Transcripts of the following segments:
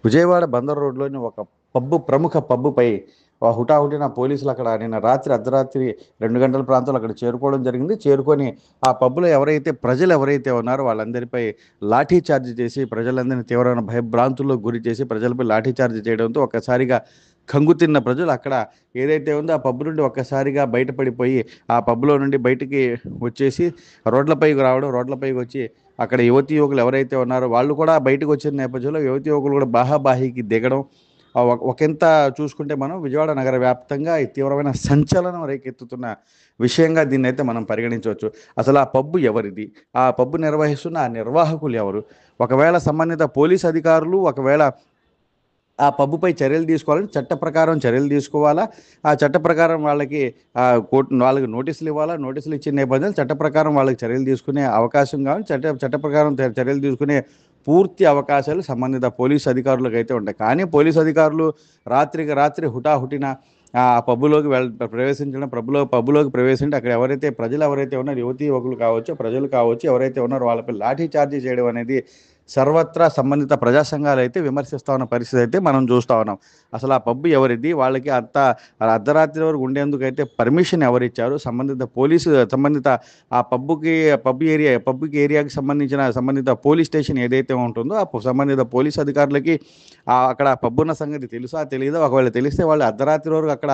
విజయవాడ బందర్ రోడ్లోని ఒక ప్రముఖ పబ్బుపై హుటాహుటిన పోలీసులు అక్కడ నిన్న రాత్రి అర్ధరాత్రి 2 గంటల ప్రాంతంలో అక్కడ చేరుకోవడం జరిగింది. చేరుకొని ఆ పబ్‌లో ప్రజలు ఎవరైతే ఉన్నారో వాళ్ళందరిపై లాఠీ చార్జ్ చేసి ప్రజలందరినీ తీవ్రమైన భయభ్రాంతులకు గురి చేసి ప్రజలపై లాఠీ చార్జ్ చేయడంతో ఒక్కసారిగా కంగుతిన్న ప్రజలు అక్కడ ఏదైతే ఉందో ఆ పబ్ నుండి ఒక్కసారిగా బయటపడిపోయి ఆ పబ్‌లో నుండి బయటికి వచ్చేసి రోడ్లపైకి వచ్చి అక్కడ యువతీ యువకులు ఎవరైతే ఉన్నారో వాళ్ళు కూడా బయటకు వచ్చిన నేపథ్యంలో యువతీ యువకులు కూడా బాహాబాహికి దిగడం ఒకంత చూసుకుంటే మనం విజయవాడ నగర వ్యాప్తంగా ఈ తీవ్రమైన సంచలనం రేకెత్తుతున్న విషయంగా దీన్నైతే మనం పరిగణించవచ్చు. అసలు ఆ పబ్బు ఎవరిది? ఆ పబ్బు నిర్వహిస్తున్న ఆ నిర్వాహకులు ఎవరు? ఒకవేళ సంబంధిత పోలీస్ అధికారులు ఆ పబ్బుపై చర్యలు తీసుకోవాలని చట్ట ప్రకారం చర్యలు తీసుకోవాలా? ఆ చట్ట ప్రకారం వాళ్ళకి నోటీసులు ఇవ్వాలా? నోటీసులు ఇచ్చిన నేపథ్యంలో చట్ట ప్రకారం వాళ్ళకి చర్యలు తీసుకునే అవకాశం కావాలి. చట్ట ప్రకారం చర్యలు తీసుకునే పూర్తి అవకాశాలు సంబంధిత పోలీసు అధికారులకైతే ఉంటాయి. కానీ పోలీసు అధికారులు రాత్రికి రాత్రి హుటాహుటిన ఆ పబ్బులోకి పబ్బులోకి ప్రవేశించి అక్కడ ప్రజలు ఎవరైతే ఉన్నారో యువతీ యువకులు కావచ్చు, ప్రజలు కావచ్చు, ఎవరైతే ఉన్నారో వాళ్ళపై లాఠీ చార్జీ చేయడం అనేది సర్వత్రా సంబంధిత ప్రజా సంఘాలు అయితే విమర్శిస్తా ఉన్న పరిస్థితి అయితే మనం చూస్తూ ఉన్నాం. అసలు ఆ పబ్బు ఎవరిది? వాళ్ళకి అర్ధరాత్రి వరకు ఉండేందుకైతే పర్మిషన్ ఎవరిచ్చారు? సంబంధిత ఆ పబ్‌కి ఏరియాకి సంబంధిత పోలీస్ స్టేషన్ ఏదైతే ఉంటుందో ఆ సంబంధిత పోలీస్ అధికారులకి అక్కడ పబ్బున్న సంగతి తెలుసా? తెలీదా? ఒకవేళ తెలిస్తే వాళ్ళు అర్ధరాత్రి వరకు అక్కడ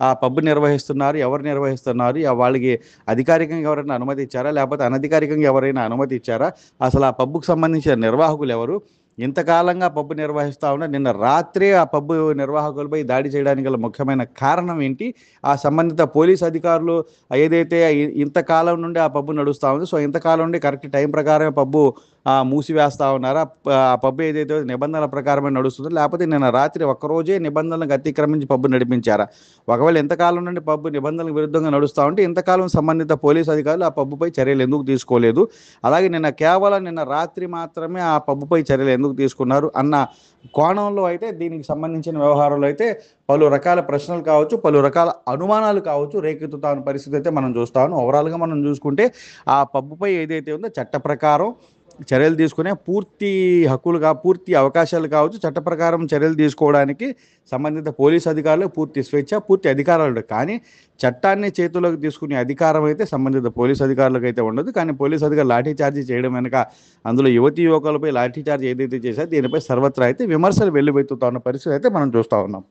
ఆ పబ్ నిర్వహిస్తున్నారు. ఎవరు నిర్వహిస్తున్నారు? వాళ్ళకి అధికారికంగా ఎవరైనా అనుమతి ఇచ్చారా? లేకపోతే అనధికారికంగా ఎవరైనా అనుమతి ఇచ్చారా? అసలు ఆ పబ్‌కు సంబంధించిన నిర్వాహకులు ఎవరు? ఇంతకాలంగా పబ్బు నిర్వహిస్తా ఉన్నారు. నిన్న రాత్రే ఆ పబ్బు నిర్వాహకులపై దాడి చేయడానికి గల ముఖ్యమైన కారణం ఏంటి? ఆ సంబంధిత పోలీస్ అధికారులు ఏదైతే ఇంతకాలం నుండి ఆ పబ్బు నడుస్తా ఉంది. సో, ఇంతకాలం నుండి కరెక్ట్ టైం ప్రకారమే పబ్బు మూసివేస్తా ఉన్నారా? ఆ పబ్బు ఏదైతే నిబంధనల ప్రకారమే నడుస్తుందో, లేకపోతే నిన్న రాత్రి ఒక్కరోజే నిబంధనలకు అతిక్రమించి పబ్బు నడిపించారా? ఒకవేళ ఇంతకాలం నుండి పబ్బు నిబంధనలకు విరుద్ధంగా నడుస్తా ఉంటే ఇంతకాలం సంబంధిత పోలీస్ అధికారులు ఆ పబ్బుపై చర్యలు ఎందుకు తీసుకోలేదు? అలాగే నిన్న రాత్రి మాత్రమే ఆ పబ్బుపై చర్యలు ఎందుకు తీసుకున్నారు అన్న కోణంలో అయితే దీనికి సంబంధించిన వ్యవహారంలో అయితే పలు రకాల ప్రశ్నలు కావచ్చు, పలు రకాల అనుమానాలు కావచ్చు రేకెత్తుతున్న పరిస్థితి అయితే మనం చూస్తా ఉన్నాం. ఓవరాల్‌గా మనం చూసుకుంటే ఆ పబ్బుపై ఏదైతే ఉందో చట్ట ప్రకారం చర్యలు తీసుకునే పూర్తి అవకాశాలు కావచ్చు, చట్ట ప్రకారం చర్యలు తీసుకోవడానికి సంబంధిత పోలీస్ అధికారులకు పూర్తి స్వేచ్ఛ, పూర్తి అధికారాలు ఉంటాయి. కానీ చట్టాన్ని చేతుల్లోకి తీసుకునే అధికారం అయితే సంబంధిత పోలీస్ అధికారులకు అయితే ఉండదు. కానీ పోలీస్ అధికారులు లాఠీ చార్జీ చేయడం వెనుక అందులో యువతీ యువకులపై లాఠీ చార్జ్ ఏదైతే చేశారో దీనిపై సర్వత్రా అయితే విమర్శలు వెల్లువెత్తుతున్న పరిస్థితి అయితే మనం చూస్తా ఉన్నాం.